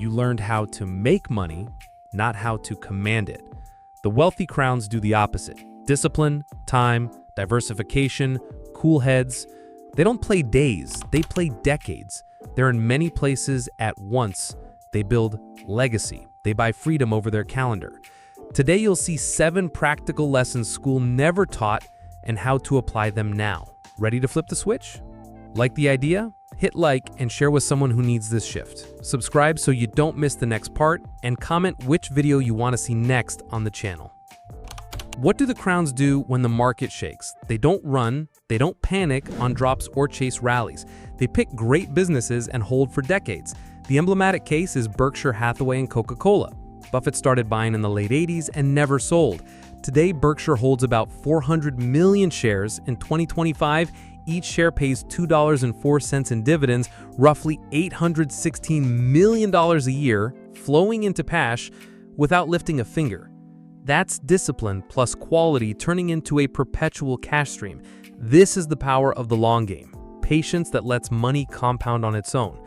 You learned how to make money, not how to command it. The wealthy crowns do the opposite. Discipline, time, diversification, cool heads. They don't play days, they play decades. They're in many places at once. They build legacy. They buy freedom over their calendar. Today you'll see 7 practical lessons school never taught and how to apply them now. Ready to flip the switch? Like the idea? Hit like and share with someone who needs this shift. Subscribe so you don't miss the next part, and comment which video you want to see next on the channel. What do the crowns do when the market shakes? They don't run, they don't panic on drops or chase rallies. They pick great businesses and hold for decades. The emblematic case is Berkshire Hathaway and Coca-Cola. Buffett started buying in the late 80s and never sold. Today, Berkshire holds about 400 million shares. In 2025, each share pays $2.04 in dividends, roughly $816 million a year, flowing into cash without lifting a finger. That's discipline plus quality turning into a perpetual cash stream. This is the power of the long game, patience that lets money compound on its own.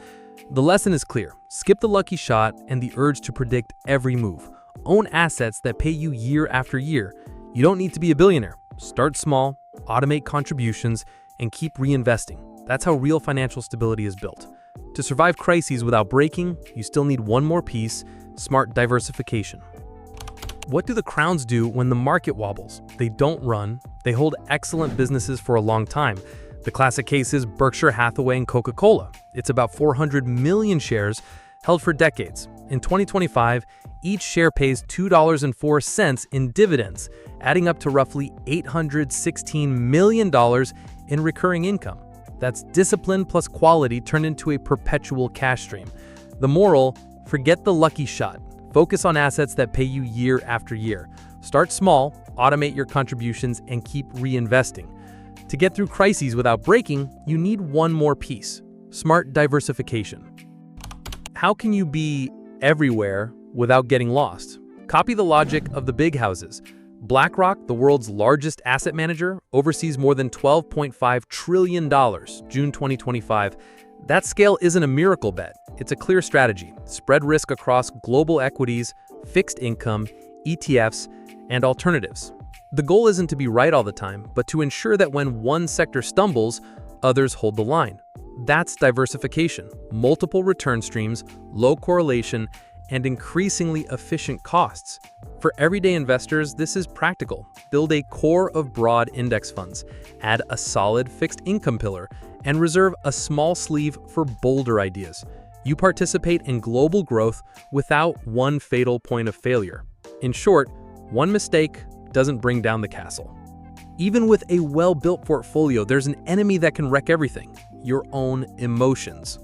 The lesson is clear. Skip the lucky shot and the urge to predict every move. Own assets that pay you year after year. You don't need to be a billionaire. Start small, automate contributions, and keep reinvesting. That's how real financial stability is built. To survive crises without breaking, you still need one more piece: smart diversification. What do the crowns do when the market wobbles? They don't run. They hold excellent businesses for a long time. The classic case is Berkshire Hathaway and Coca-Cola. It's about 400 million shares held for decades. In 2025, each share pays $2.04 in dividends, adding up to roughly $816 million in recurring income. That's discipline plus quality turned into a perpetual cash stream. The moral: forget the lucky shot. Focus on assets that pay you year after year. Start small, automate your contributions, and keep reinvesting. To get through crises without breaking, you need one more piece: smart diversification. How can you be everywhere without getting lost? Copy the logic of the big houses. BlackRock, the world's largest asset manager, oversees more than $12.5 trillion, June 2025. That scale isn't a miracle bet. It's a clear strategy. Spread risk across global equities, fixed income, ETFs, and alternatives. The goal isn't to be right all the time, but to ensure that when one sector stumbles, others hold the line. That's diversification. Multiple return streams, low correlation, and increasingly efficient costs. For everyday investors, this is practical. Build a core of broad index funds, add a solid fixed income pillar, and reserve a small sleeve for bolder ideas. You participate in global growth without one fatal point of failure. In short, one mistake doesn't bring down the castle. Even with a well-built portfolio, there's an enemy that can wreck everything: your own emotions.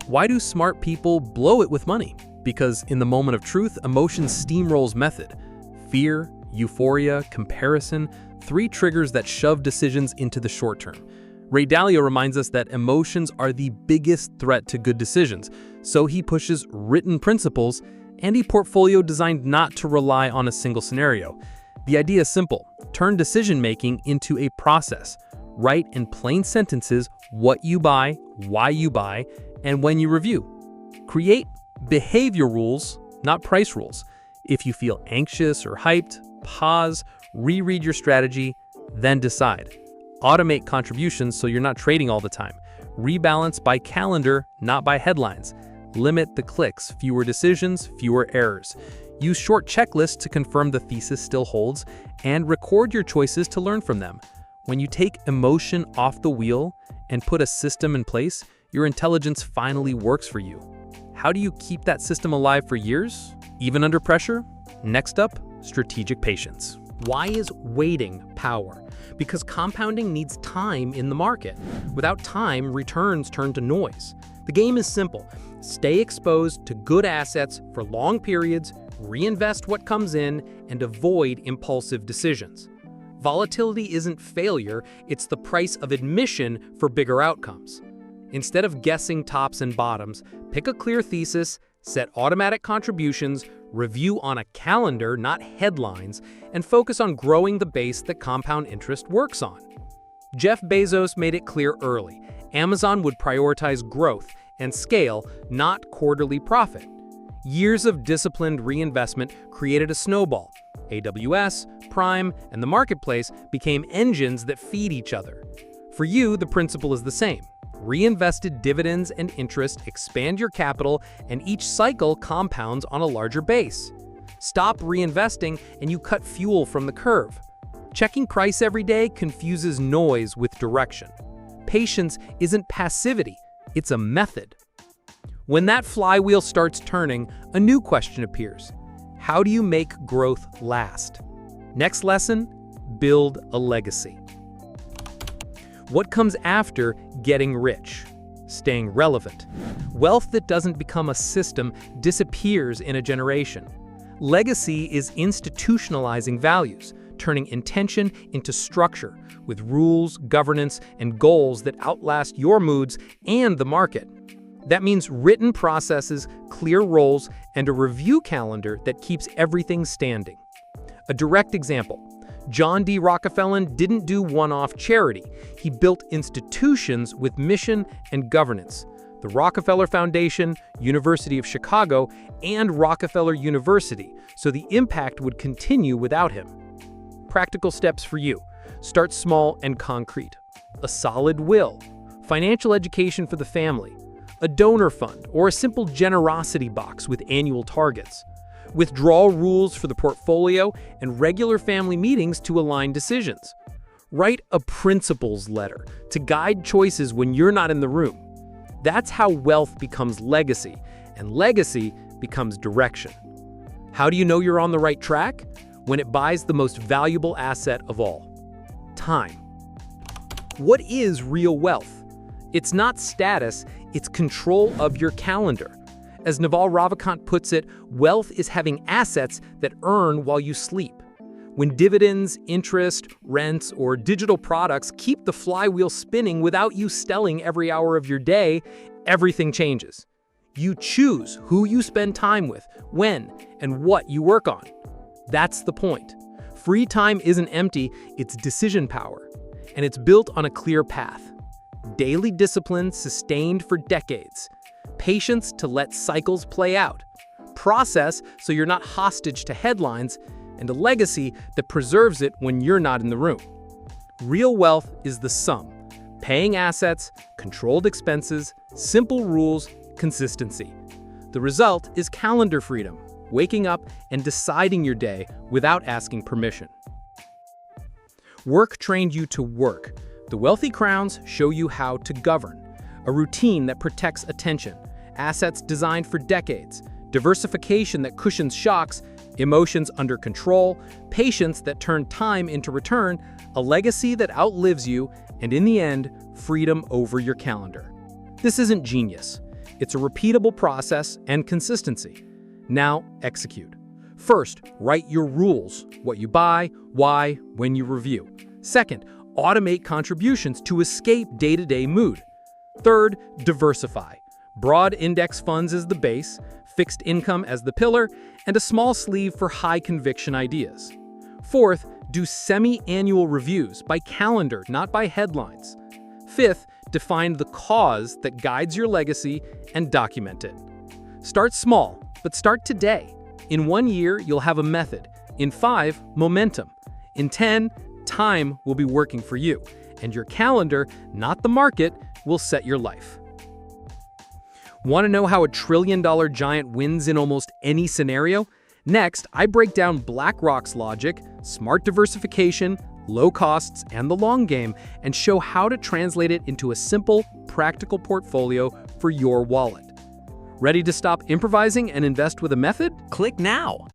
Why do smart people blow it with money? Because in the moment of truth, emotion steamrolls method. Fear, euphoria, comparison, 3 triggers that shove decisions into the short term. Ray Dalio reminds us that emotions are the biggest threat to good decisions, so he pushes written principles and a portfolio designed not to rely on a single scenario. The idea is simple: turn decision-making into a process. Write in plain sentences what you buy, why you buy, and when you review. Create behavior rules, not price rules. If you feel anxious or hyped, pause, reread your strategy, then decide. Automate contributions so you're not trading all the time. Rebalance by calendar, not by headlines. Limit the clicks, fewer decisions, fewer errors. Use short checklists to confirm the thesis still holds, and record your choices to learn from them. When you take emotion off the wheel and put a system in place, your intelligence finally works for you. How do you keep that system alive for years, even under pressure? Next up, strategic patience. Why is waiting power? Because compounding needs time in the market. Without time, returns turn to noise. The game is simple. Stay exposed to good assets for long periods, reinvest what comes in, and avoid impulsive decisions. Volatility isn't failure, it's the price of admission for bigger outcomes. Instead of guessing tops and bottoms, pick a clear thesis, set automatic contributions, review on a calendar, not headlines, and focus on growing the base that compound interest works on. Jeff Bezos made it clear early: Amazon would prioritize growth, and scale, not quarterly profit. Years of disciplined reinvestment created a snowball. AWS, Prime, and the marketplace became engines that feed each other. For you, the principle is the same. Reinvested dividends and interest expand your capital, and each cycle compounds on a larger base. Stop reinvesting and you cut fuel from the curve. Checking price every day confuses noise with direction. Patience isn't passivity, it's a method. When that flywheel starts turning, a new question appears. How do you make growth last? Next lesson, build a legacy. What comes after getting rich? Staying relevant. Wealth that doesn't become a system disappears in a generation. Legacy is institutionalizing values, turning intention into structure, with rules, governance, and goals that outlast your moods and the market. That means written processes, clear roles, and a review calendar that keeps everything standing. A direct example. John D. Rockefeller didn't do one-off charity. He built institutions with mission and governance. The Rockefeller Foundation, University of Chicago, and Rockefeller University, so the impact would continue without him. Practical steps for you. Start small and concrete. A solid will. Financial education for the family. A donor fund or a simple generosity box with annual targets. Withdrawal rules for the portfolio and regular family meetings to align decisions. Write a principles letter to guide choices when you're not in the room. That's how wealth becomes legacy, and legacy becomes direction. How do you know you're on the right track? When it buys the most valuable asset of all: time. What is real wealth? It's not status, it's control of your calendar. As Naval Ravikant puts it, wealth is having assets that earn while you sleep. When dividends, interest, rents, or digital products keep the flywheel spinning without you stelling every hour of your day, everything changes. You choose who you spend time with, when, and what you work on. That's the point. Free time isn't empty, it's decision power. And it's built on a clear path. Daily discipline sustained for decades. Patience to let cycles play out. Process so you're not hostage to headlines, and a legacy that preserves it when you're not in the room. Real wealth is the sum. Paying assets, controlled expenses, simple rules, consistency. The result is calendar freedom, waking up and deciding your day without asking permission. Work trained you to work. The wealthy crowns show you how to govern. A routine that protects attention, assets designed for decades, diversification that cushions shocks, emotions under control, patience that turn time into return, a legacy that outlives you, and in the end, freedom over your calendar. This isn't genius. It's a repeatable process and consistency. Now, execute. First, write your rules: what you buy, why, when you review. Second, automate contributions to escape day-to-day mood. Third, diversify. Broad index funds as the base, fixed income as the pillar, and a small sleeve for high-conviction ideas. Fourth, do semi-annual reviews by calendar, not by headlines. Fifth, define the cause that guides your legacy and document it. Start small, but start today. In 1 year, you'll have a method. In 5, momentum. In 10, time will be working for you, and your calendar, not the market, will set your life. Want to know how a trillion-dollar giant wins in almost any scenario? Next, I break down BlackRock's logic, smart diversification, low costs, and the long game, and show how to translate it into a simple, practical portfolio for your wallet. Ready to stop improvising and invest with a method? Click now.